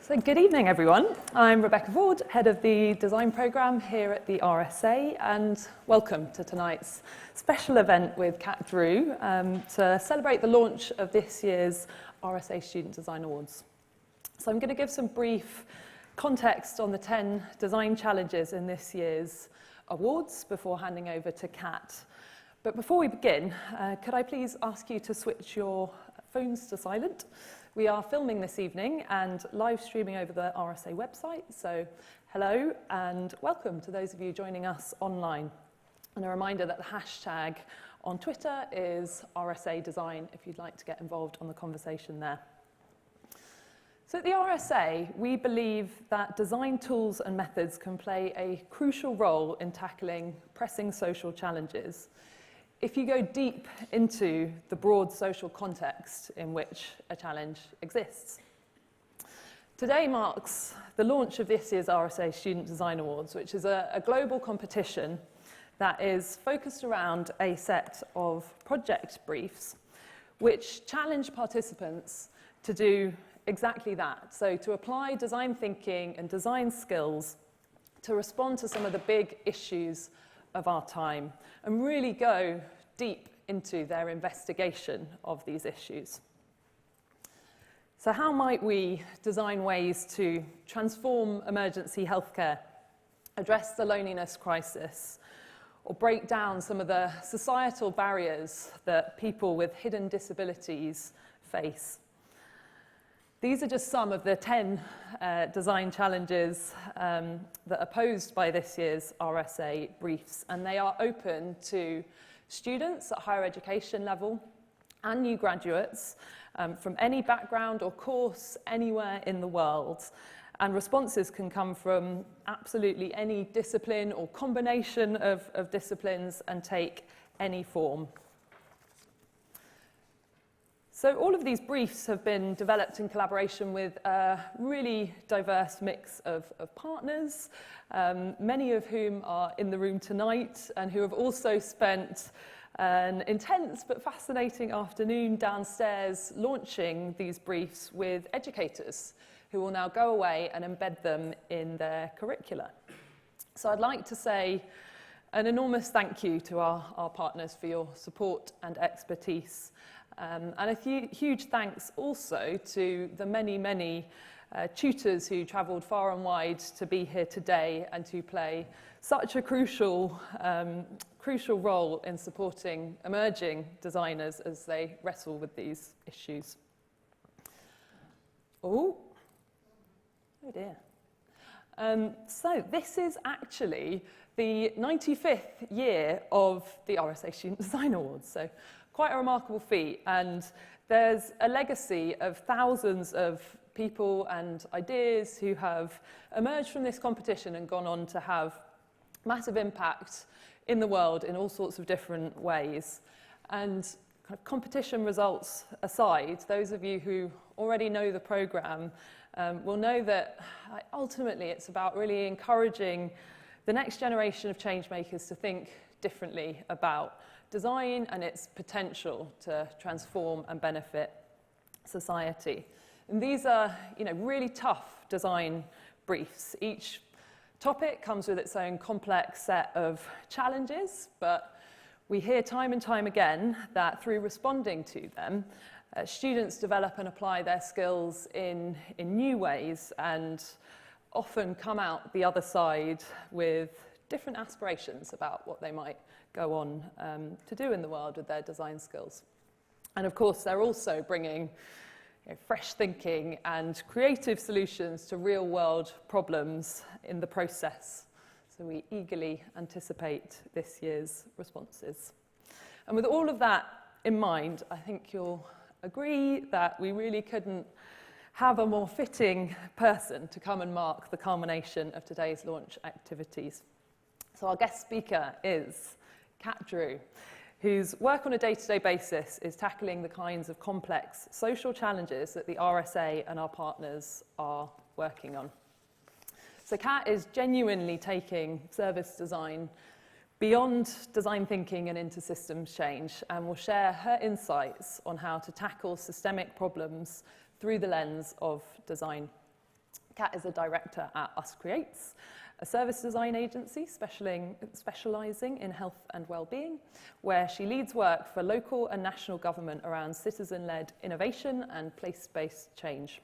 So good evening, everyone. I'm Rebecca Ford, head of the design programme here at the RSA, and welcome to tonight's special event with Kat Drew to celebrate the launch of this year's RSA Student Design Awards. So I'm going to give some brief context on the 10 design challenges in this year's awards before handing over to Kat. But before we begin, could I please ask you to switch your phones to silent? We are filming this evening and live streaming over the RSA website, so hello and welcome to those of you joining us online. And a reminder that the hashtag on Twitter is RSA Design if you'd like to get involved on the conversation there. So at the RSA, we believe that design tools and methods can play a crucial role in tackling pressing social challenges if you go deep into the broad social context in which a challenge exists. Today marks the launch of this year's RSA Student Design Awards, which is a global competition that is focused around a set of project briefs which challenge participants to do exactly that. So to apply design thinking and design skills to respond to some of the big issues of our time and really go deep into their investigation of these issues. So how might we design ways to transform emergency healthcare, address the loneliness crisis, or break down some of the societal barriers that people with hidden disabilities face? These are just some of the 10 design challenges that are posed by this year's RSA briefs, and they are open to students at higher education level and new graduates from any background or course anywhere in the world. And responses can come from absolutely any discipline or combination of disciplines and take any form. So all of these briefs have been developed in collaboration with a really diverse mix of partners, many of whom are in the room tonight and who have also spent an intense but fascinating afternoon downstairs launching these briefs with educators who will now go away and embed them in their curricula. So I'd like to say an enormous thank you to our partners for your support and expertise. And a huge thanks also to the many tutors who travelled far and wide to be here today and to play such a crucial role in supporting emerging designers as they wrestle with these issues. Oh dear. So this is actually the 95th year of the RSA Student Design Awards. So quite a remarkable feat, and there's a legacy of thousands of people and ideas who have emerged from this competition and gone on to have massive impact in the world in all sorts of different ways. And kind of competition results aside, those of you who already know the programme will know that ultimately it's about really encouraging the next generation of change makers to think differently about design and its potential to transform and benefit society. And these are, really tough design briefs. Each topic comes with its own complex set of challenges, but we hear time and time again that through responding to them, students develop and apply their skills in new ways and often come out the other side with different aspirations about what they might go on to do in the world with their design skills. And of course, they're also bringing fresh thinking and creative solutions to real-world problems in the process. So we eagerly anticipate this year's responses. And with all of that in mind, I think you'll agree that we really couldn't have a more fitting person to come and mark the culmination of today's launch activities. So our guest speaker is Kat Drew, whose work on a day-to-day basis is tackling the kinds of complex social challenges that the RSA and our partners are working on. So Kat is genuinely taking service design beyond design thinking and into systems change, and will share her insights on how to tackle systemic problems through the lens of design. Kat is a director at Uscreates, a service design agency specialising in health and wellbeing, where she leads work for local and national government around citizen-led innovation and place-based change.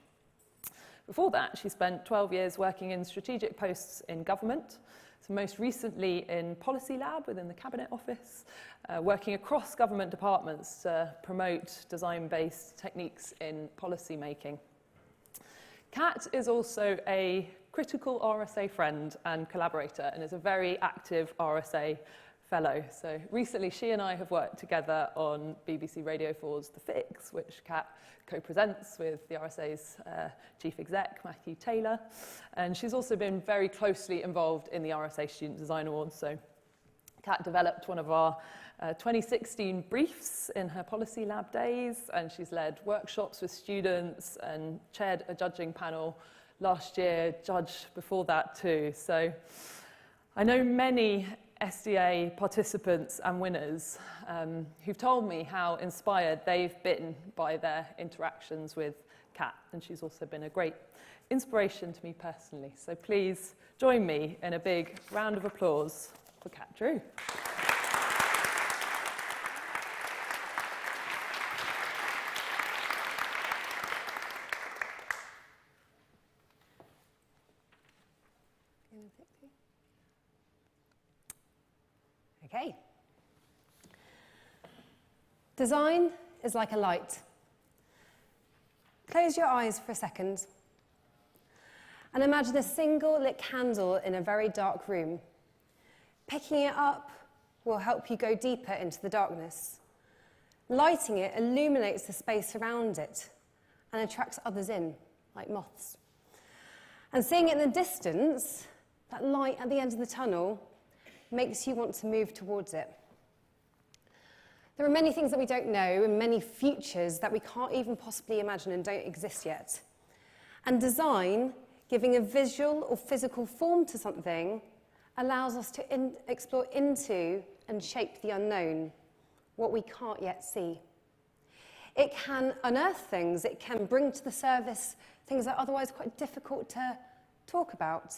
Before that, she spent 12 years working in strategic posts in government, so most recently in Policy Lab within the Cabinet Office, working across government departments to promote design-based techniques in policy making. Kat is also a critical RSA friend and collaborator and is a very active RSA fellow. So recently she and I have worked together on BBC Radio 4's The Fix, which Kat co-presents with the RSA's chief exec, Matthew Taylor. And she's also been very closely involved in the RSA Student Design Awards. So Kat developed one of our 2016 briefs in her Policy Lab days, and she's led workshops with students and chaired a judging panel last year, judged before that too. So I know many SDA participants and winners who've told me how inspired they've been by their interactions with Kat, and she's also been a great inspiration to me personally. So please join me in a big round of applause for Kat Drew. Okay. Design is like a light. Close your eyes for a second and imagine a single lit candle in a very dark room. Picking it up will help you go deeper into the darkness. Lighting it illuminates the space around it and attracts others in, like moths. And seeing it in the distance, that light at the end of the tunnel, makes you want to move towards it. There are many things that we don't know and many futures that we can't even possibly imagine and don't exist yet. And design, giving a visual or physical form to something, allows us to explore into and shape the unknown, what we can't yet see. It can unearth things, it can bring to the surface things that are otherwise quite difficult to talk about.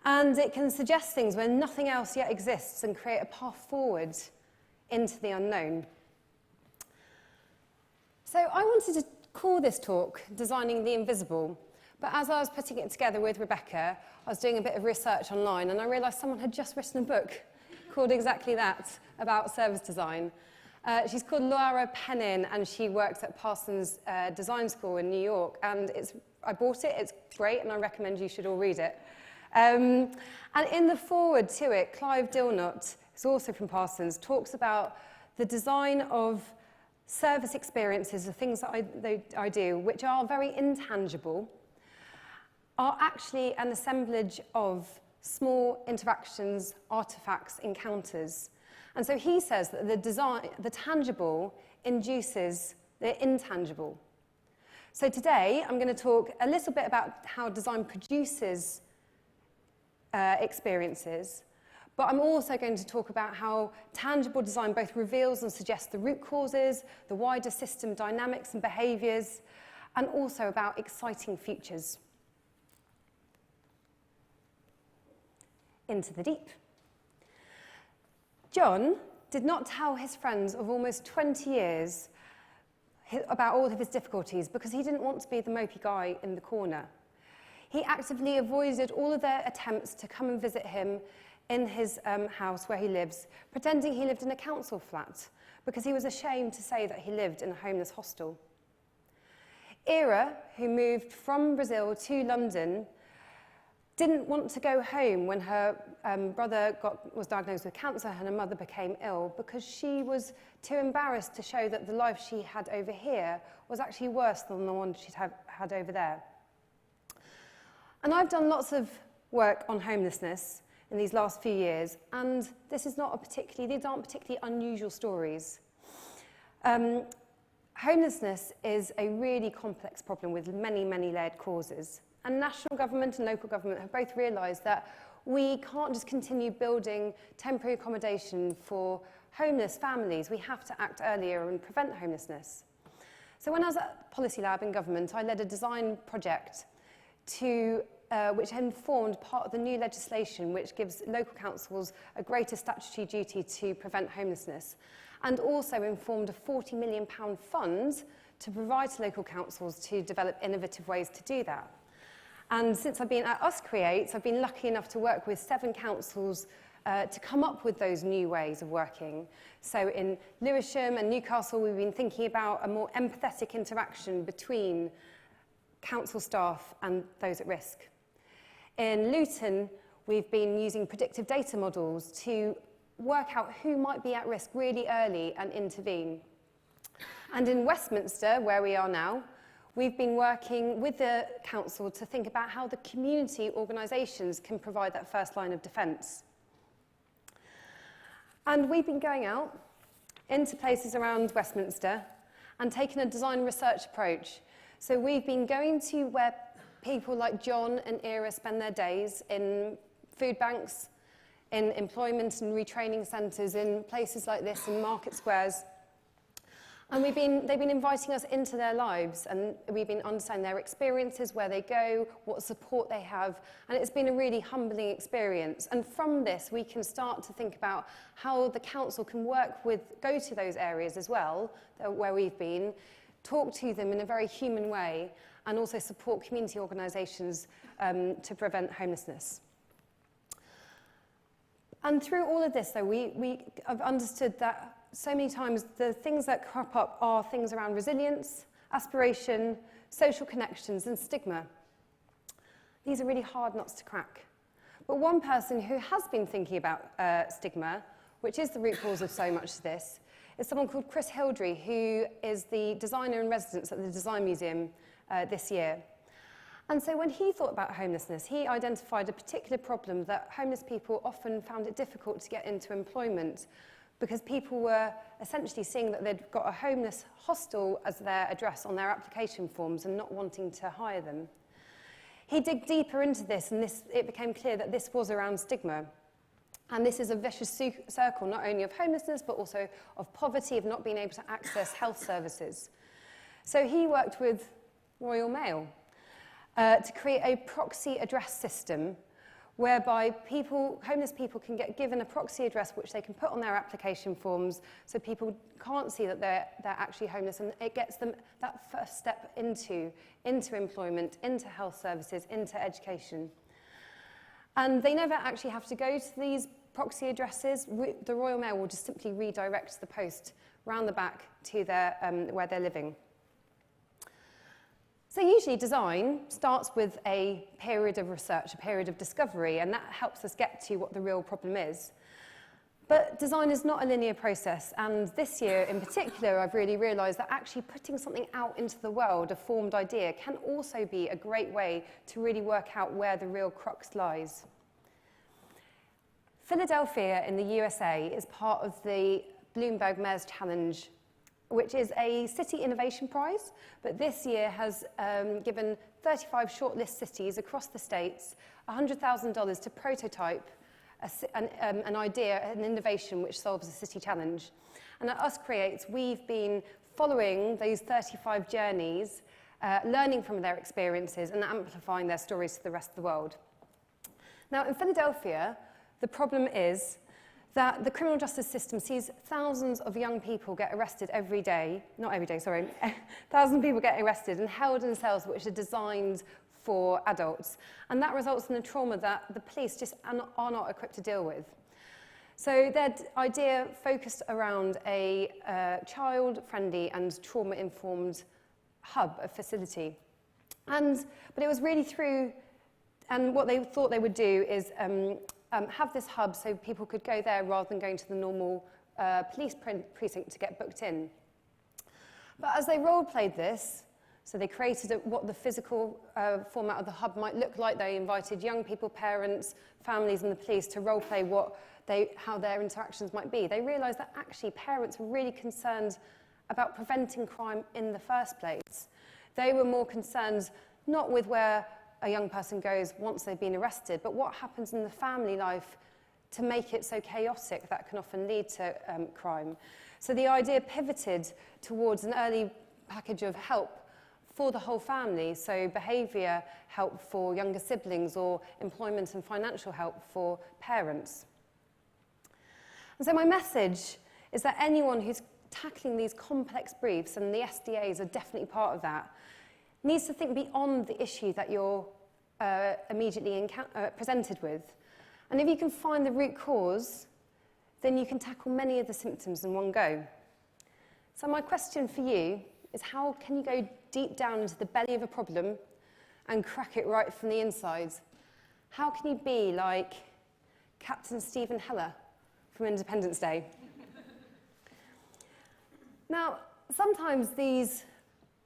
And it can suggest things where nothing else yet exists and create a path forward into the unknown. So I wanted to call this talk Designing the Invisible, but as I was putting it together with Rebecca, I was doing a bit of research online and I realised someone had just written a book called exactly that, about service design. She's called Laura Pennin and she works at Parsons Design School in New York, and I bought it, it's great, and I recommend you should all read it. And in the foreword to it, Clive Dilnott, who's also from Parsons, talks about the design of service experiences, the things that I do, which are very intangible, are actually an assemblage of small interactions, artifacts, encounters. And so he says that the tangible induces the intangible. So today, I'm going to talk a little bit about how design produces experiences, but I'm also going to talk about how tangible design both reveals and suggests the root causes, the wider system dynamics and behaviours, and also about exciting futures. Into the deep. John did not tell his friends of almost 20 years about all of his difficulties because he didn't want to be the mopey guy in the corner. He actively avoided all of their attempts to come and visit him in his house where he lives, pretending he lived in a council flat because he was ashamed to say that he lived in a homeless hostel. Ira, who moved from Brazil to London, didn't want to go home when her brother was diagnosed with cancer and her mother became ill because she was too embarrassed to show that the life she had over here was actually worse than the one she'd had over there. And I've done lots of work on homelessness in these last few years, and these aren't particularly unusual stories. Homelessness is a really complex problem with many, many layered causes. And national government and local government have both realised that we can't just continue building temporary accommodation for homeless families. We have to act earlier and prevent homelessness. So when I was at Policy Lab in government, I led a design project which informed part of the new legislation which gives local councils a greater statutory duty to prevent homelessness, and also informed a £40 million fund to provide to local councils to develop innovative ways to do that. And since I've been at Uscreates, I've been lucky enough to work with 7 councils to come up with those new ways of working. So in Lewisham and Newcastle, we've been thinking about a more empathetic interaction between council staff and those at risk. In Luton, we've been using predictive data models to work out who might be at risk really early and intervene. And in Westminster, where we are now, we've been working with the council to think about how the community organisations can provide that first line of defence. And we've been going out into places around Westminster and taking a design research approach. So we've been going to where people like John and Ira spend their days, in food banks, in employment and retraining centres, in places like this, in market squares. And they've been inviting us into their lives, and we've been understanding their experiences, where they go, what support they have, and it's been a really humbling experience. And from this, we can start to think about how the council can go to those areas as well, where we've been, talk to them in a very human way, and also support community organisations to prevent homelessness. And through all of this, though, we have understood that so many times the things that crop up are things around resilience, aspiration, social connections, and stigma. These are really hard nuts to crack. But one person who has been thinking about stigma, which is the root cause of so much of this, is someone called Chris Hildry, who is the designer in residence at the Design Museum this year. And so when he thought about homelessness, he identified a particular problem that homeless people often found it difficult to get into employment, because people were essentially seeing that they'd got a homeless hostel as their address on their application forms and not wanting to hire them. He dug deeper into this, and it became clear that this was around stigma. And this is a vicious circle, not only of homelessness, but also of poverty, of not being able to access health services. So he worked with Royal Mail to create a proxy address system whereby homeless people can get given a proxy address which they can put on their application forms, so people can't see that they're actually homeless, and it gets them that first step into employment, into health services, into education. And they never actually have to go to these proxy addresses. The Royal Mail will just simply redirect the post round the back to where they're living. So usually design starts with a period of research, a period of discovery, and that helps us get to what the real problem is. But design is not a linear process, and this year in particular I've really realised that actually putting something out into the world, a formed idea, can also be a great way to really work out where the real crux lies. Philadelphia in the USA is part of the Bloomberg Mayor's Challenge, which is a city innovation prize, but this year has given 35 shortlist cities across the states $100,000 to prototype an idea, an innovation which solves a city challenge. And at Uscreates, we've been following these 35 journeys, learning from their experiences and amplifying their stories to the rest of the world. Now, in Philadelphia, the problem is that the criminal justice system sees thousands of young people get arrested every day, not every day, sorry, thousands of people get arrested and held in cells which are designed for adults. And that results in a trauma that the police just are not equipped to deal with. So their idea focused around a child-friendly and trauma-informed hub, a facility. But it was really and what they thought they would do is have this hub so people could go there rather than going to the normal police precinct to get booked in. But as they role-played this, so they created what the physical format of the hub might look like. They invited young people, parents, families and the police to role-play how their interactions might be. They realised that actually parents were really concerned about preventing crime in the first place. They were more concerned not with where a young person goes once they've been arrested, but what happens in the family life to make it so chaotic that can often lead to crime. So the idea pivoted towards an early package of help for the whole family, so behaviour help for younger siblings or employment and financial help for parents. And so my message is that anyone who's tackling these complex briefs, and the SDAs are definitely part of that, needs to think beyond the issue that you're immediately presented with. And if you can find the root cause, then you can tackle many of the symptoms in one go. So my question for you is, how can you go deep down into the belly of a problem and crack it right from the inside? How can you be like Captain Stephen Heller from Independence Day? Now, sometimes these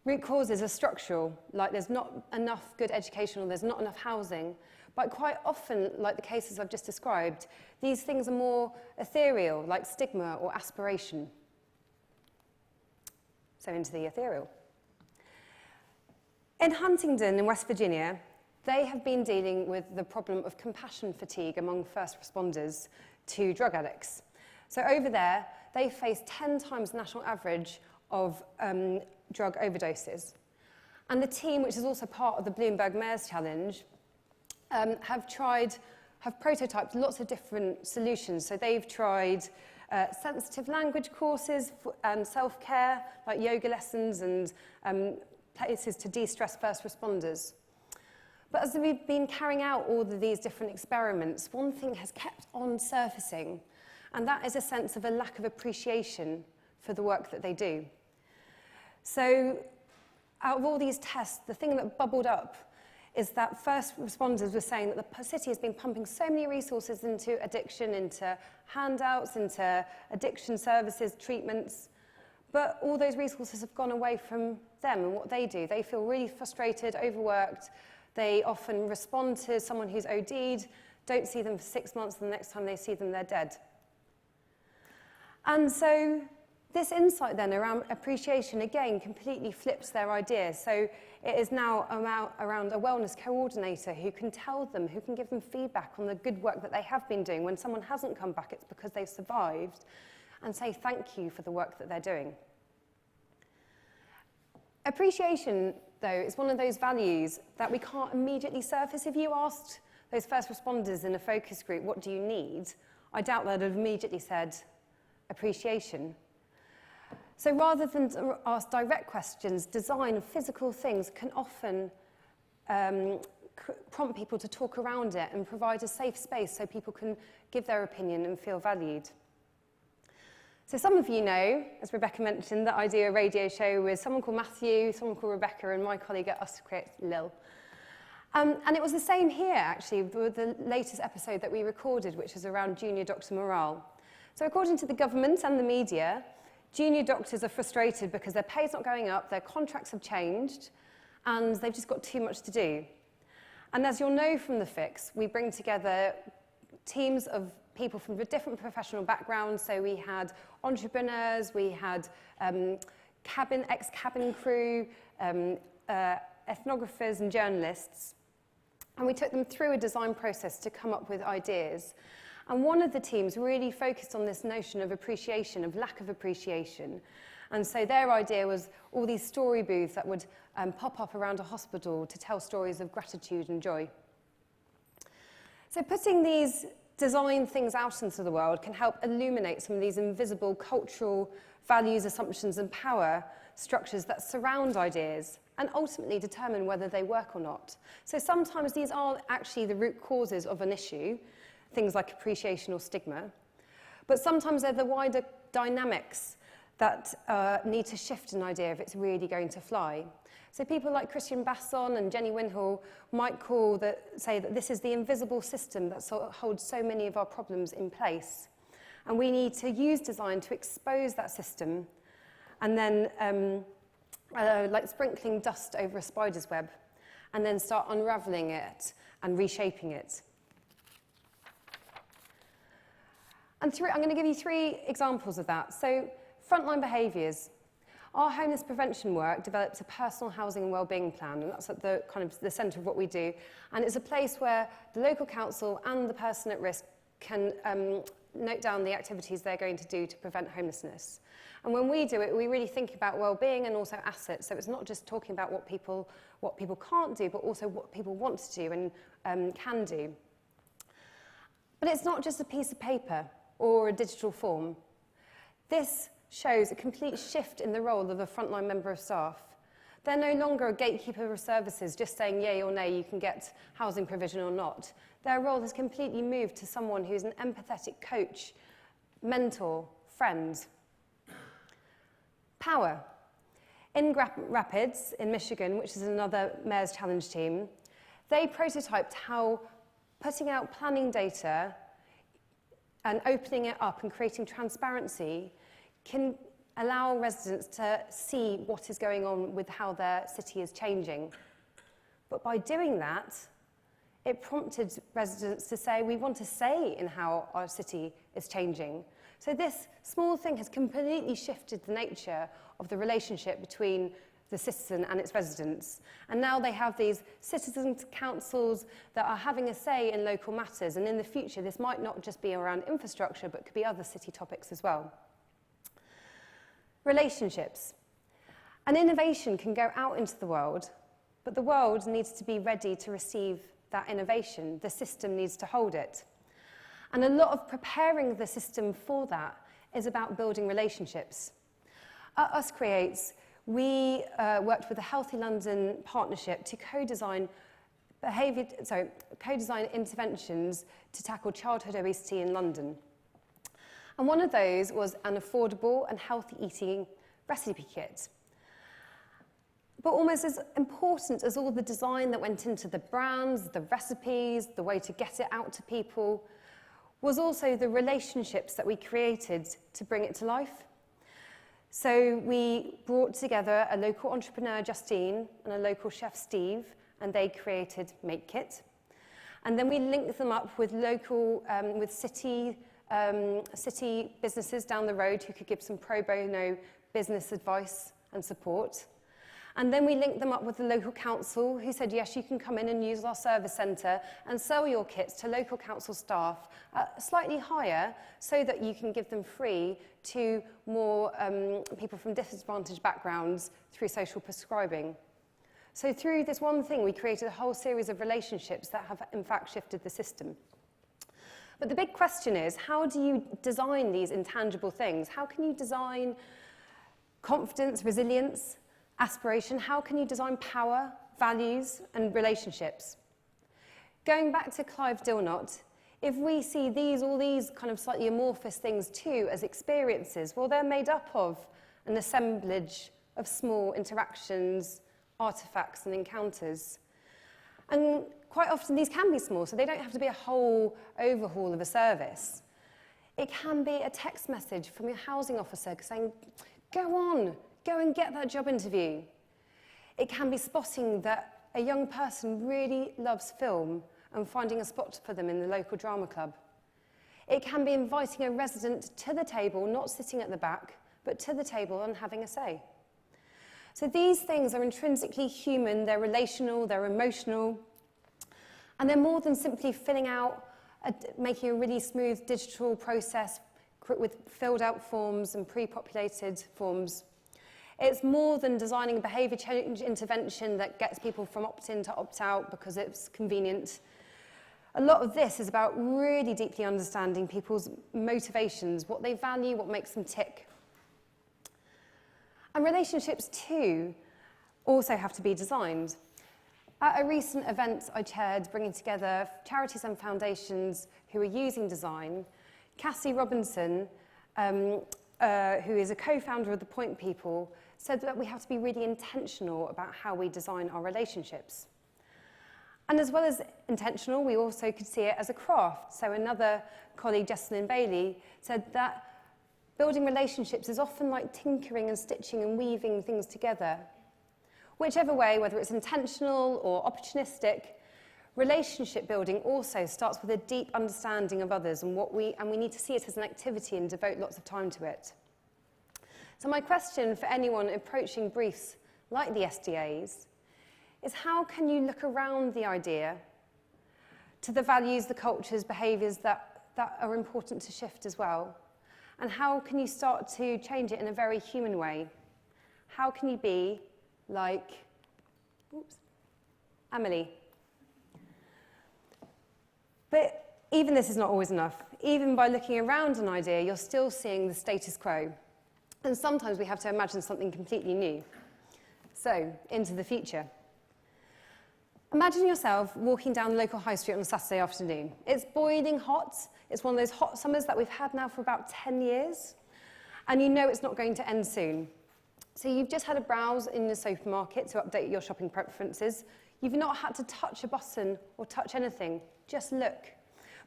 root causes are structural, like there's not enough good education or there's not enough housing. But quite often, like the cases I've just described, these things are more ethereal, like stigma or aspiration. So into the ethereal. In Huntingdon in West Virginia, they have been dealing with the problem of compassion fatigue among first responders to drug addicts. So over there, they face 10 times the national average of drug overdoses. And the team, which is also part of the Bloomberg Mayor's Challenge, have prototyped lots of different solutions. So they've tried sensitive language courses and self-care, like yoga lessons and places to de-stress first responders. But as we've been carrying out all of these different experiments, one thing has kept on surfacing, and that is a sense of a lack of appreciation for the work that they do. So out of all these tests, the thing that bubbled up is that first responders were saying that the city has been pumping so many resources into addiction, into handouts, into addiction services, treatments, but all those resources have gone away from them and what they do. They feel really frustrated, overworked. They often respond to someone who's OD'd, don't see them for 6 months, and the next time they see them, they're dead. And so this insight then around appreciation, again, completely flips their idea. So it is now around a wellness coordinator who can tell them, who can give them feedback on the good work that they have been doing. When someone hasn't come back, it's because they've survived, and say thank you for the work that they're doing. Appreciation, though, is one of those values that we can't immediately surface. If you asked those first responders in a focus group, what do you need? I doubt they'd have immediately said appreciation. So rather than ask direct questions, design of physical things can often prompt people to talk around it and provide a safe space so people can give their opinion and feel valued. So some of you know, as Rebecca mentioned, that I do a radio show with someone called Matthew, someone called Rebecca, and my colleague at Uscreates, Lil. And it was the same here, actually, with the latest episode that we recorded, which is around junior doctor morale. So according to the government and the media, junior doctors are frustrated because their pay's not going up, their contracts have changed, and they've just got too much to do. And as you'll know from the fix, we bring together teams of people from different professional backgrounds. So we had entrepreneurs, we had ex-cabin crew, ethnographers and journalists. And we took them through a design process to come up with ideas. And one of the teams really focused on this notion of appreciation, of lack of appreciation. And so their idea was all these story booths that would pop up around a hospital to tell stories of gratitude and joy. So putting these design things out into the world can help illuminate some of these invisible cultural values, assumptions, and power structures that surround ideas and ultimately determine whether they work or not. So sometimes these aren't actually the root causes of an issue, things like appreciation or stigma, but sometimes they're the wider dynamics that need to shift an idea if it's really going to fly. So people like Christian Basson and Jenny Winhall might say that this is the invisible system that holds so many of our problems in place. And we need to use design to expose that system and then like sprinkling dust over a spider's web and then start unraveling it and reshaping it. And I'm going to give you 3 examples of that. So frontline behaviours. Our homeless prevention work developed a personal housing and wellbeing plan, and that's at the centre of what we do. And it's a place where the local council and the person at risk can note down the activities they're going to do to prevent homelessness. And when we do it, we really think about well-being and also assets. So it's not just talking about what people can't do, but also what people want to do and can do. But it's not just a piece of paper or a digital form. This shows a complete shift in the role of a frontline member of staff. They're no longer a gatekeeper of services, just saying yay or nay, you can get housing provision or not. Their role has completely moved to someone who's an empathetic coach, mentor, friend. Power. In Rapids, in Michigan, which is another Mayor's Challenge team, they prototyped how putting out planning data and opening it up and creating transparency can allow residents to see what is going on with how their city is changing. But by doing that, it prompted residents to say, we want to say in how our city is changing. So this small thing has completely shifted the nature of the relationship between the citizen and its residents. And now they have these citizens' councils that are having a say in local matters. And in the future, this might not just be around infrastructure, but could be other city topics as well. Relationships. An innovation can go out into the world, but the world needs to be ready to receive that innovation. The system needs to hold it. And a lot of preparing the system for that is about building relationships. At Uscreates, we worked with the Healthy London Partnership to co-design interventions to tackle childhood obesity in London. And one of those was an affordable and healthy eating recipe kit. But almost as important as all the design that went into the brands, the recipes, the way to get it out to people, was also the relationships that we created to bring it to life. So we brought together a local entrepreneur, Justine, and a local chef, Steve, and they created Make Kit. And then we linked them up with local, with city businesses down the road who could give some pro bono business advice and support. And then we linked them up with the local council who said, yes, you can come in and use our service centre and sell your kits to local council staff slightly higher so that you can give them free to more people from disadvantaged backgrounds through social prescribing. So through this one thing, we created a whole series of relationships that have in fact shifted the system. But the big question is, how do you design these intangible things? How can you design confidence, resilience, aspiration? How can you design power, values, and relationships? Going back to Clive Dilnot, if we see all these kind of slightly amorphous things too as experiences, well, they're made up of an assemblage of small interactions, artifacts, and encounters. And quite often these can be small, so they don't have to be a whole overhaul of a service. It can be a text message from your housing officer saying, go on, go and get that job interview. It can be spotting that a young person really loves film and finding a spot for them in the local drama club. It can be inviting a resident to the table, not sitting at the back, but to the table and having a say. So these things are intrinsically human, they're relational, they're emotional, and they're more than simply filling out, making a really smooth digital process with filled out forms and pre-populated forms. It's more than designing a behaviour change intervention that gets people from opt-in to opt-out because it's convenient. A lot of this is about really deeply understanding people's motivations, what they value, what makes them tick. And relationships, too, also have to be designed. At a recent event I chaired, bringing together charities and foundations who are using design, Cassie Robinson, who is a co-founder of The Point People, said that we have to be really intentional about how we design our relationships. And as well as intentional, we also could see it as a craft. So another colleague, Jessalyn Bailey, said that building relationships is often like tinkering and stitching and weaving things together. Whichever way, whether it's intentional or opportunistic, relationship building also starts with a deep understanding of others and we need to see it as an activity and devote lots of time to it. So my question for anyone approaching briefs like the SDAs is, how can you look around the idea to the values, the cultures, behaviours that that are important to shift as well? And how can you start to change it in a very human way? How can you be like, Amelie? But even this is not always enough. Even by looking around an idea, you're still seeing the status quo. And sometimes we have to imagine something completely new. So, into the future. Imagine yourself walking down the local high street on a Saturday afternoon. It's boiling hot. It's one of those hot summers that we've had now for about 10 years. And you know it's not going to end soon. So you've just had a browse in the supermarket to update your shopping preferences. You've not had to touch a button or touch anything. Just look.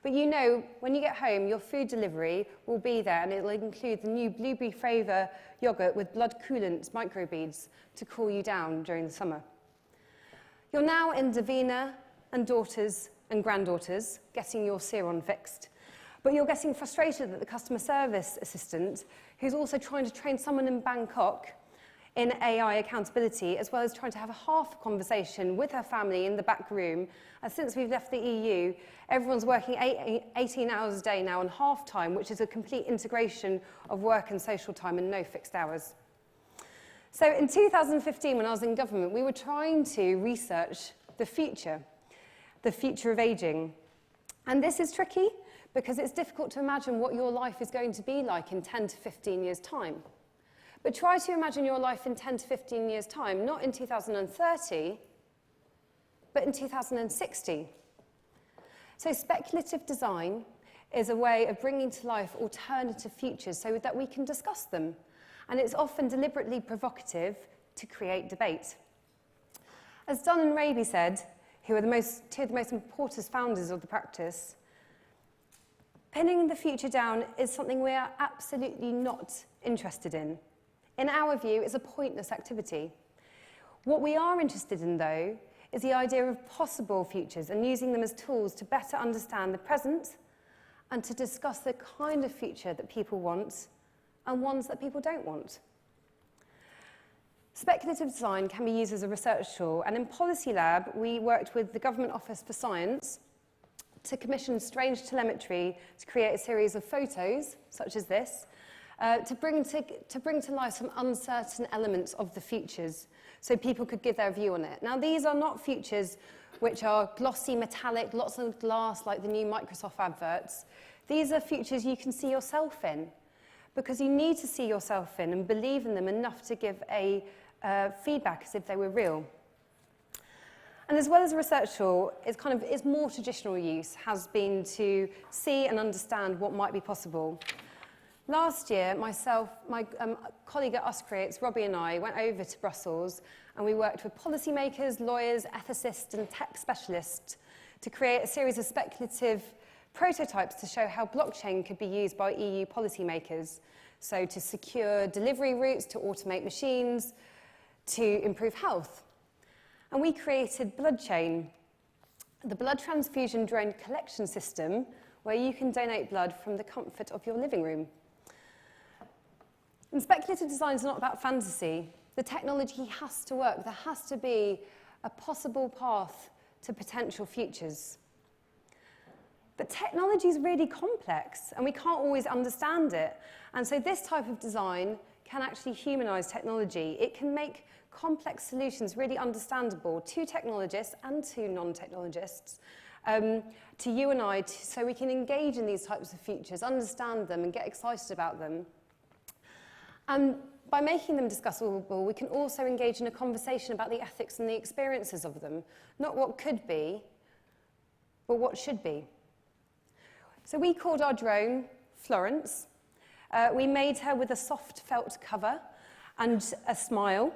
But you know, when you get home, your food delivery will be there, and it will include the new blueberry flavour yoghurt with blood coolant microbeads to cool you down during the summer. You're now in Davina and daughters and granddaughters getting your serum fixed. But you're getting frustrated that the customer service assistant, who's also trying to train someone in Bangkok in AI accountability, as well as trying to have a half conversation with her family in the back room. And since we've left the EU, everyone's working 18 hours a day now on half time, which is a complete integration of work and social time and no fixed hours. So in 2015, when I was in government, we were trying to research the future of ageing. And this is tricky because it's difficult to imagine what your life is going to be like in 10 to 15 years' time. But try to imagine your life in 10 to 15 years' time, not in 2030, but in 2060. So speculative design is a way of bringing to life alternative futures so that we can discuss them. And it's often deliberately provocative to create debate. As Dunn and Raby said, who are two of the most important founders of the practice, pinning the future down is something we are absolutely not interested in. In our view, it's a pointless activity. What we are interested in, though, is the idea of possible futures and using them as tools to better understand the present and to discuss the kind of future that people want and ones that people don't want. Speculative design can be used as a research tool, and in Policy Lab, we worked with the Government Office for Science to commission strange telemetry to create a series of photos, such as this, to bring to life some uncertain elements of the futures so people could give their view on it. Now, these are not futures which are glossy, metallic, lots of glass like the new Microsoft adverts. These are futures you can see yourself in, because you need to see yourself in and believe in them enough to give a feedback as if they were real. And as well as a research tool, its more traditional use has been to see and understand what might be possible. Last year, myself, my colleague at Uscreates, Robbie, and I went over to Brussels, and we worked with policymakers, lawyers, ethicists, and tech specialists to create a series of speculative prototypes to show how blockchain could be used by EU policymakers. So to secure delivery routes, to automate machines, to improve health. And we created BloodChain, the blood transfusion drone collection system where you can donate blood from the comfort of your living room. And speculative design is not about fantasy. The technology has to work. There has to be a possible path to potential futures. But technology is really complex, and we can't always understand it. And so this type of design can actually humanize technology. It can make complex solutions really understandable to technologists and to non-technologists, to you and I, so we can engage in these types of futures, understand them, and get excited about them. And by making them discussable, we can also engage in a conversation about the ethics and the experiences of them, not what could be, but what should be. So we called our drone Florence. We made her with a soft felt cover and a smile,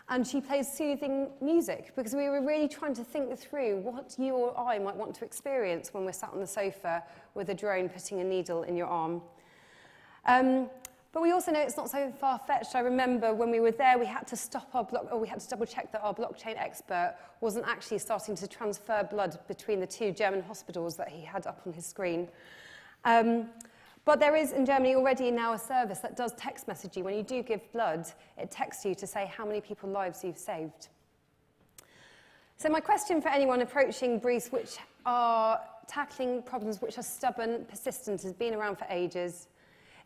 and she plays soothing music because we were really trying to think through what you or I might want to experience when we're sat on the sofa with a drone putting a needle in your arm. But we also know it's not so far-fetched. I remember when we were there, we had to stop we had to double-check that our blockchain expert wasn't actually starting to transfer blood between the two German hospitals that he had up on his screen. But there is in Germany already now a service that does text messaging. When you do give blood, it texts you to say how many people's lives you've saved. So my question for anyone approaching briefs which are tackling problems which are stubborn, persistent, has been around for ages,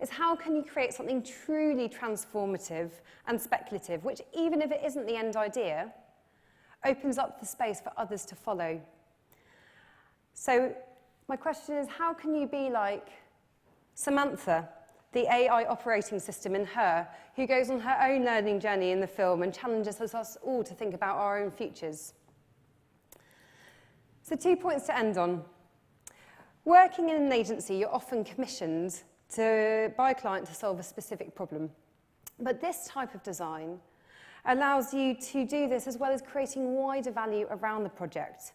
is how can you create something truly transformative and speculative, which even if it isn't the end idea, opens up the space for others to follow. So my question is, how can you be like Samantha, the AI operating system in Her, who goes on her own learning journey in the film and challenges us all to think about our own futures? So 2 points to end on. Working in an agency, you're often commissioned by a client to solve a specific problem. But this type of design allows you to do this as well as creating wider value around the project.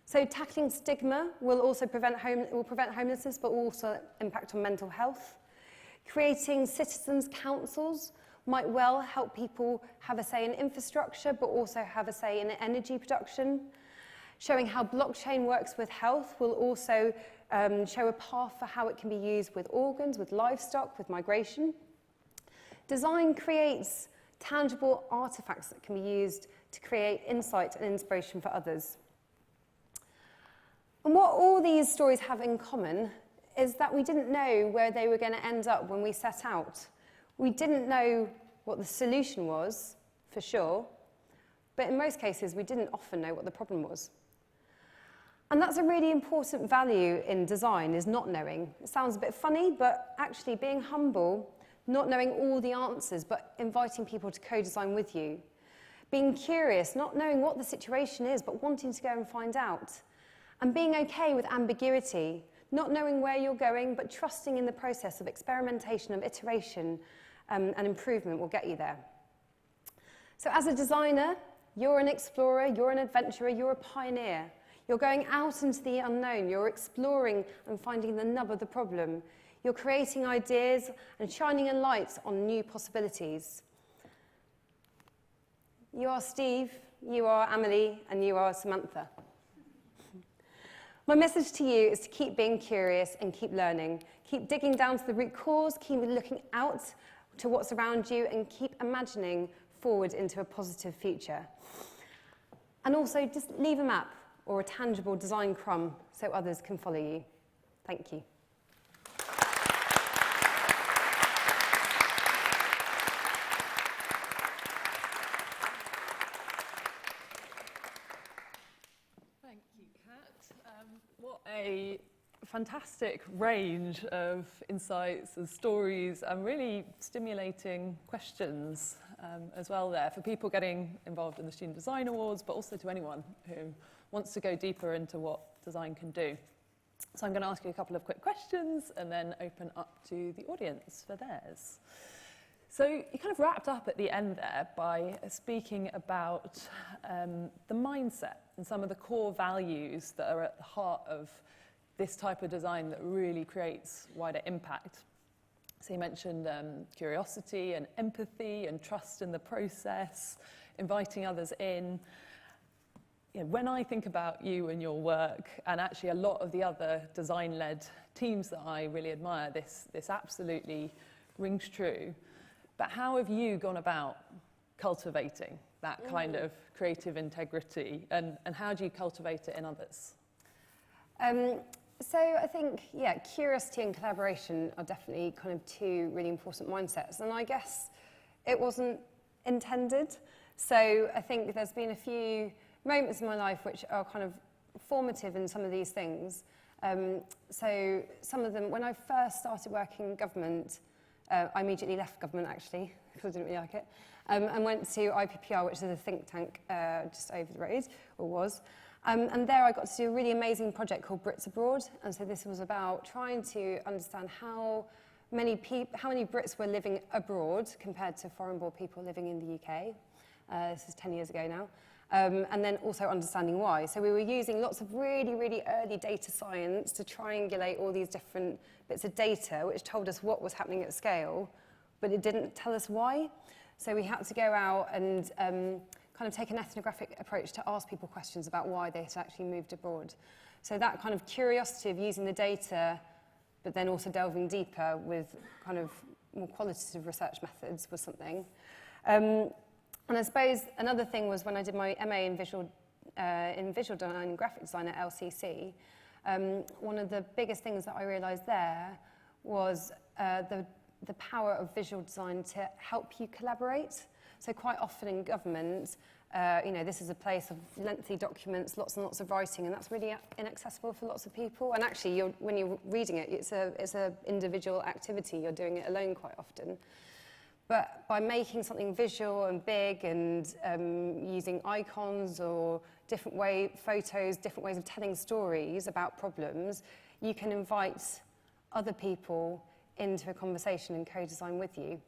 So tackling stigma will also prevent homelessness, but also impact on mental health. Creating citizens' councils might well help people have a say in infrastructure, but also have a say in energy production. Showing how blockchain works with health will also show a path for how it can be used with organs, with livestock, with migration. Design creates tangible artifacts that can be used to create insight and inspiration for others. And what all these stories have in common is that we didn't know where they were going to end up when we set out. We didn't know what the solution was, for sure, but in most cases, we didn't often know what the problem was. And that's a really important value in design, is not knowing. It sounds a bit funny, but actually being humble, not knowing all the answers, but inviting people to co-design with you. Being curious, not knowing what the situation is, but wanting to go and find out. And being okay with ambiguity, not knowing where you're going, but trusting in the process of experimentation, of iteration, and improvement will get you there. So as a designer, you're an explorer, you're an adventurer, you're a pioneer. You're going out into the unknown. You're exploring and finding the nub of the problem. You're creating ideas and shining a light on new possibilities. You are Steve, you are Amelie, and you are Samantha. My message to you is to keep being curious and keep learning. Keep digging down to the root cause, keep looking out to what's around you, and keep imagining forward into a positive future. And also, just leave a map or a tangible design crumb so others can follow you. Thank you. Thank you, Kat. What a fantastic range of insights and stories and really stimulating questions as well there for people getting involved in the Student Design Awards, but also to anyone who wants to go deeper into what design can do. So I'm going to ask you a couple of quick questions and then open up to the audience for theirs. So you kind of wrapped up at the end there by speaking about the mindset and some of the core values that are at the heart of this type of design that really creates wider impact. So you mentioned curiosity and empathy and trust in the process, inviting others in. You know, when I think about you and your work, and actually a lot of the other design-led teams that I really admire, this absolutely rings true. But how have you gone about cultivating that kind of creative integrity, and how do you cultivate it in others? So I think, yeah, curiosity and collaboration are definitely kind of two really important mindsets. And I guess it wasn't intended. So I think there's been a few moments in my life which are kind of formative in some of these things. So some of them, when I first started working in government, I immediately left government actually, because I didn't really like it, and went to IPPR, which is a think tank just over the road, or was. And there I got to do a really amazing project called Brits Abroad. And so this was about trying to understand how many Brits were living abroad compared to foreign-born people living in the UK. This is 10 years ago now. And then also understanding why. So we were using lots of really, really early data science to triangulate all these different bits of data, which told us what was happening at scale, but it didn't tell us why. So we had to go out and kind of take an ethnographic approach to ask people questions about why they had actually moved abroad. So that kind of curiosity of using the data, but then also delving deeper with kind of more qualitative research methods was something. And I suppose another thing was when I did my MA in visual design and graphic design at LCC, one of the biggest things that I realised there was the power of visual design to help you collaborate. So quite often in government, this is a place of lengthy documents, lots and lots of writing, and that's really inaccessible for lots of people. And actually, when you're reading it, it's an individual activity. You're doing it alone quite often. But by making something visual and big and using icons or photos, different ways of telling stories about problems, you can invite other people into a conversation and co-design with you.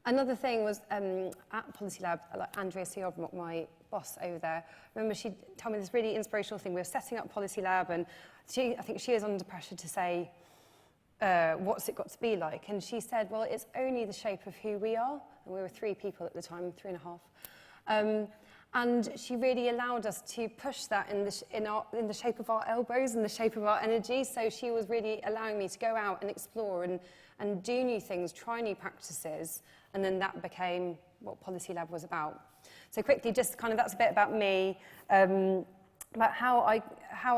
Another thing was at Policy Lab, Andrea Siobmok, my boss over there, remember she told me this really inspirational thing. We were setting up Policy Lab, and I think she was under pressure to say, what's it got to be like? And she said, well, it's only the shape of who we are. And we were 3 people at the time, 3.5. And she really allowed us to push that in the shape of our elbows and the shape of our energy. So she was really allowing me to go out and explore and do new things, try new practices. And then that became what Policy Lab was about. So quickly, just kind of that's a bit about me, about how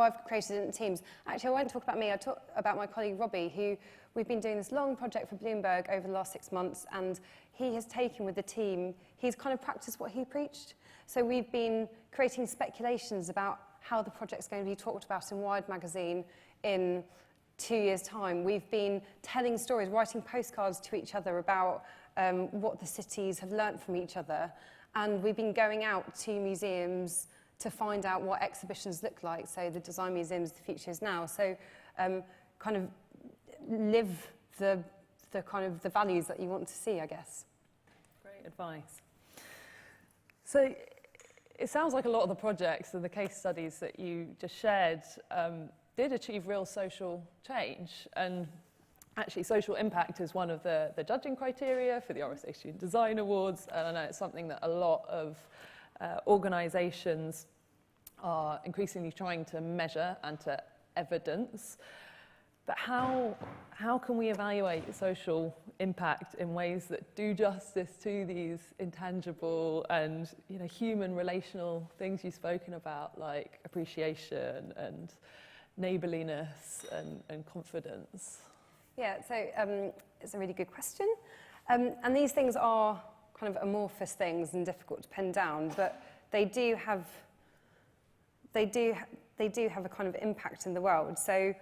I've created it in teams. Actually, I won't talk about me. I talk about my colleague Robbie, who we've been doing this long project for Bloomberg over the last 6 months, and he has taken with the team, he's kind of practiced what he preached. So we've been creating speculations about how the project's going to be talked about in Wired magazine in 2 years' time. We've been telling stories, writing postcards to each other about what the cities have learnt from each other. And we've been going out to museums to find out what exhibitions look like. So the design museums, the future is now. So kind of live the kind of the values that you want to see, I guess. Great advice. So it sounds like a lot of the projects and the case studies that you just shared did achieve real social change. And actually, social impact is one of the judging criteria for the RSA Student Design Awards. And I know it's something that a lot of organisations are increasingly trying to measure and to evidence. But how can we evaluate social impact in ways that do justice to these intangible and human relational things you've spoken about, like appreciation and neighbourliness and confidence? Yeah, so it's a really good question. And these things are kind of amorphous things and difficult to pin down, but they do have a kind of impact in the world. So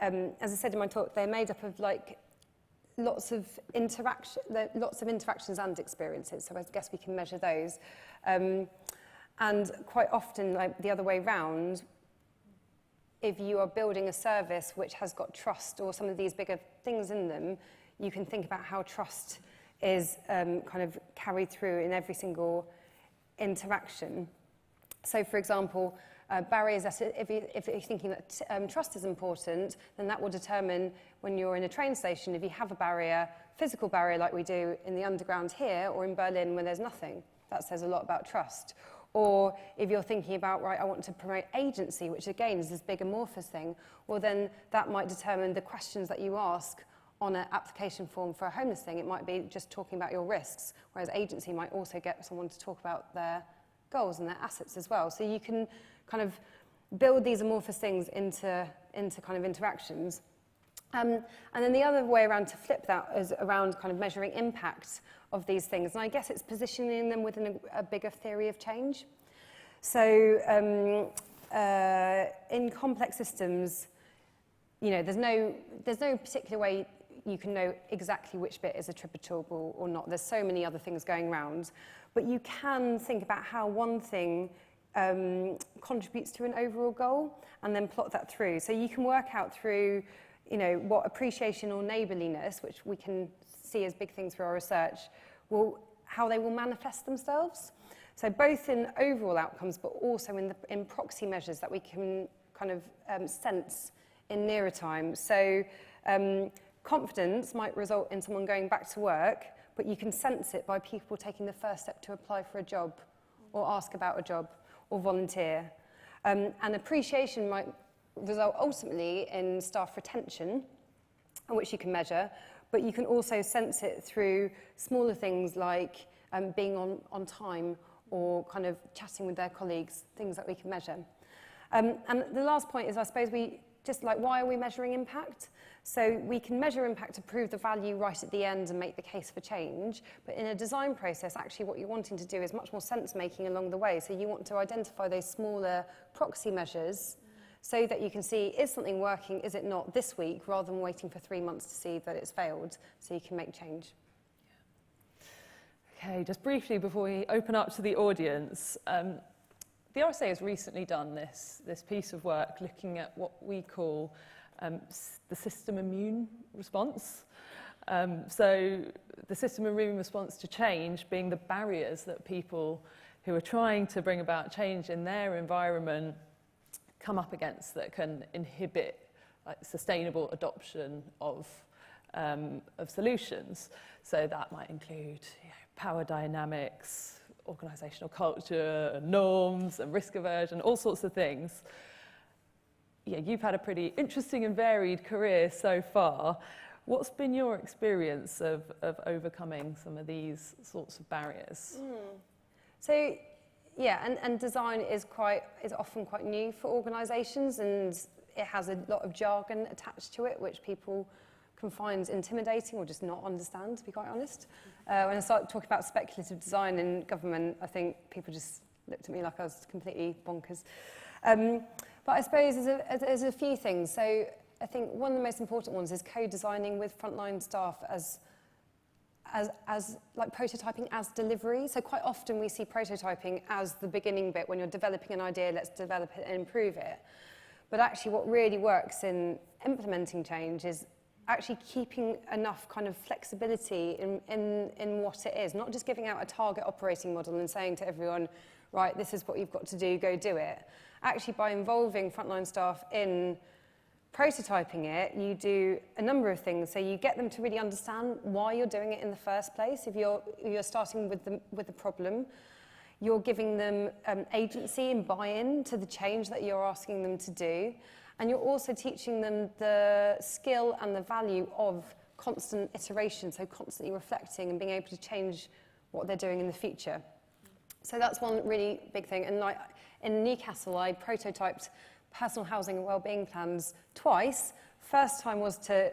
as I said in my talk, they're made up of lots of interactions and experiences. So I guess we can measure those. And quite often, like the other way round, if you are building a service which has got trust or some of these bigger things in them, you can think about how trust is kind of carried through in every single interaction. So, for example, barriers, if you're thinking that trust is important, then that will determine when you're in a train station, if you have a barrier, physical barrier like we do in the underground here or in Berlin where there's nothing. That says a lot about trust. Or if you're thinking about, right, I want to promote agency, which again is this big amorphous thing, well then that might determine the questions that you ask on an application form for a homeless thing. It might be just talking about your risks, whereas agency might also get someone to talk about their goals and their assets as well. So you can kind of build these amorphous things into kind of interactions. And then the other way around to flip that is around kind of measuring impact of these things. And I guess it's positioning them within a bigger theory of change. So in complex systems, there's no particular way you can know exactly which bit is attributable or not. There's so many other things going around. But you can think about how one thing contributes to an overall goal and then plot that through. So you can work out through what appreciation or neighbourliness, which we can see as big things for our research, how they will manifest themselves. So both in overall outcomes, but also in proxy measures that we can kind of sense in nearer time. So confidence might result in someone going back to work, but you can sense it by people taking the first step to apply for a job or ask about a job or volunteer. And appreciation might result ultimately in staff retention, which you can measure, but you can also sense it through smaller things like being on time or kind of chatting with their colleagues, things that we can measure. And the last point is, I suppose, why are we measuring impact? So we can measure impact to prove the value right at the end and make the case for change. But in a design process, actually what you're wanting to do is much more sense-making along the way. So you want to identify those smaller proxy measures so that you can see, is something working, is it not this week, rather than waiting for 3 months to see that it's failed, so you can make change. Okay, just briefly before we open up to the audience, the RSA has recently done this piece of work looking at what we call the system immune response. So the system immune response to change being the barriers that people who are trying to bring about change in their environment come up against that can inhibit sustainable adoption of solutions. So that might include power dynamics, organisational culture, and norms, and risk aversion, all sorts of things. Yeah, you've had a pretty interesting and varied career so far. What's been your experience of overcoming some of these sorts of barriers? So, yeah, and design is often quite new for organisations, and it has a lot of jargon attached to it, which people can find intimidating or just not understand, to be quite honest. When I started talking about speculative design in government, I think people just looked at me like I was completely bonkers. But I suppose there's a few things. So I think one of the most important ones is co-designing with frontline staff as like prototyping as delivery. So quite often we see prototyping as the beginning bit. When you're developing an idea, let's develop it and improve it. But actually what really works in implementing change is actually keeping enough kind of flexibility in what it is, not just giving out a target operating model and saying to everyone, right, this is what you've got to do, go do it. Actually, by involving frontline staff in prototyping it, you do a number of things. So you get them to really understand why you're doing it in the first place. If you're starting with the problem, you're giving them agency and buy-in to the change that you're asking them to do. And you're also teaching them the skill and the value of constant iteration, so constantly reflecting and being able to change what they're doing in the future. So that's one really big thing. And like in Newcastle, I prototyped personal housing and wellbeing plans twice. First time was to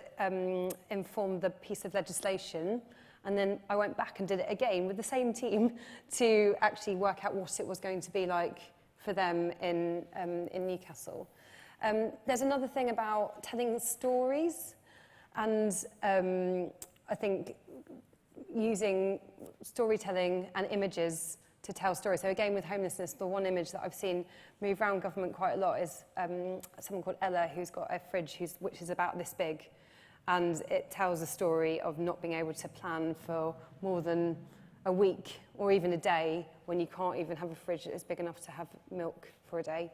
inform the piece of legislation, and then I went back and did it again with the same team to actually work out what it was going to be like for them in Newcastle. There's another thing about telling stories, and I think using storytelling and images to tell stories. So again, with homelessness, the one image that I've seen move around government quite a lot is someone called Ella, who's got a fridge which is about this big, and it tells a story of not being able to plan for more than a week or even a day when you can't even have a fridge that is big enough to have milk for a day.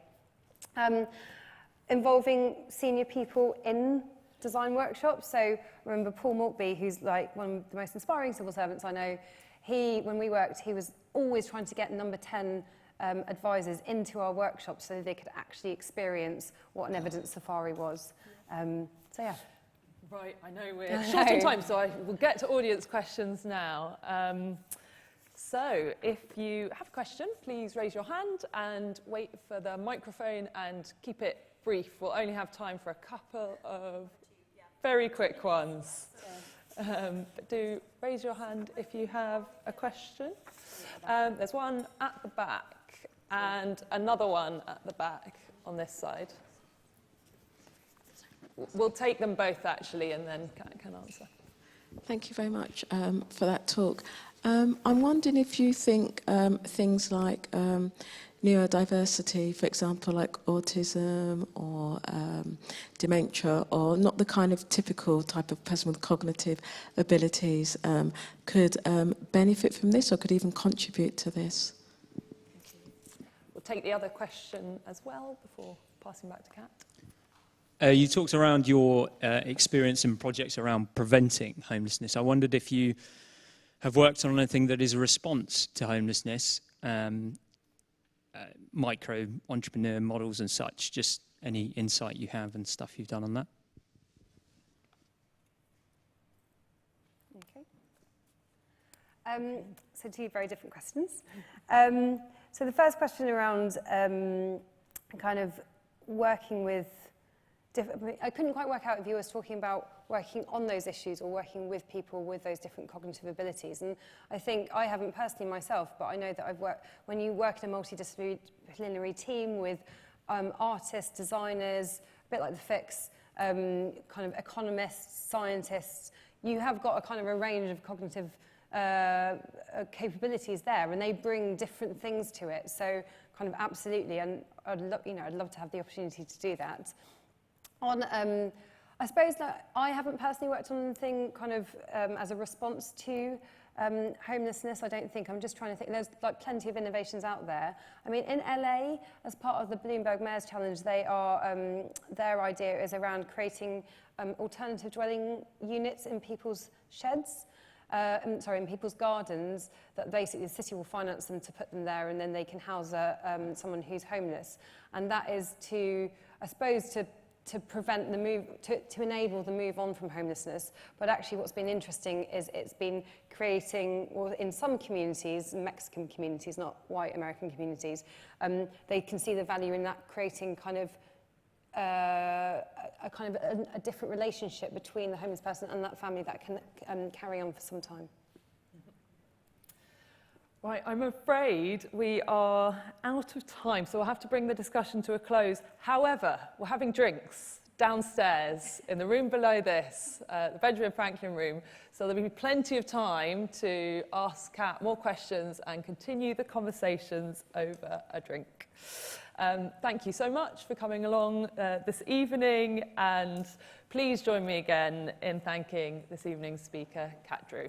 Involving senior people in design workshops. So I remember Paul Maltby, who's like one of the most inspiring civil servants I know. When we worked, he was always trying to get number 10 advisors into our workshops so they could actually experience what an evidence safari was. So yeah. Right, I know we're short on time, so I will get to audience questions now. So if you have a question, please raise your hand and wait for the microphone and keep it brief. We'll only have time for a couple of very quick ones. But do raise your hand if you have a question. There's one at the back and another one at the back on this side. We'll take them both actually and then can answer. Thank you very much for that talk. I'm wondering if you think things like neurodiversity, for example, like autism or dementia, or not the kind of typical type of person with cognitive abilities, could benefit from this or could even contribute to this? We'll take the other question as well before passing back to Kat. You talked around your experience in projects around preventing homelessness. I wondered if you have worked on anything that is a response to homelessness, micro-entrepreneur models and such, just any insight you have and stuff you've done on that. Okay. So two very different questions. So the first question around kind of working with I couldn't quite work out if you were talking about working on those issues or working with people with those different cognitive abilities. And I think I haven't personally myself, but I know that I've worked, when you work in a multidisciplinary team with artists, designers, a bit like the Fix, kind of economists, scientists, you have got a kind of a range of cognitive capabilities there, and they bring different things to it. So kind of absolutely, and I'd love to have the opportunity to do that. I suppose that I haven't personally worked on anything kind of as a response to homelessness. I don't think. I'm just trying to think. There's like plenty of innovations out there. I mean, in LA, as part of the Bloomberg Mayor's Challenge, they are their idea is around creating alternative dwelling units in people's sheds. In people's gardens, that basically the city will finance them to put them there, and then they can house someone who's homeless. And that is to, I suppose, to prevent the move, to enable the move on from homelessness. But actually what's been interesting is it's been creating, or in some communities, Mexican communities, not white American communities, they can see the value in that, creating kind of a different relationship between the homeless person and that family that can carry on for some time. Right, I'm afraid we are out of time, so we'll have to bring the discussion to a close. However, we're having drinks downstairs in the room below this, the Benjamin Franklin room, so there'll be plenty of time to ask Kat more questions and continue the conversations over a drink. Thank you so much for coming along this evening, and please join me again in thanking this evening's speaker, Kat Drew.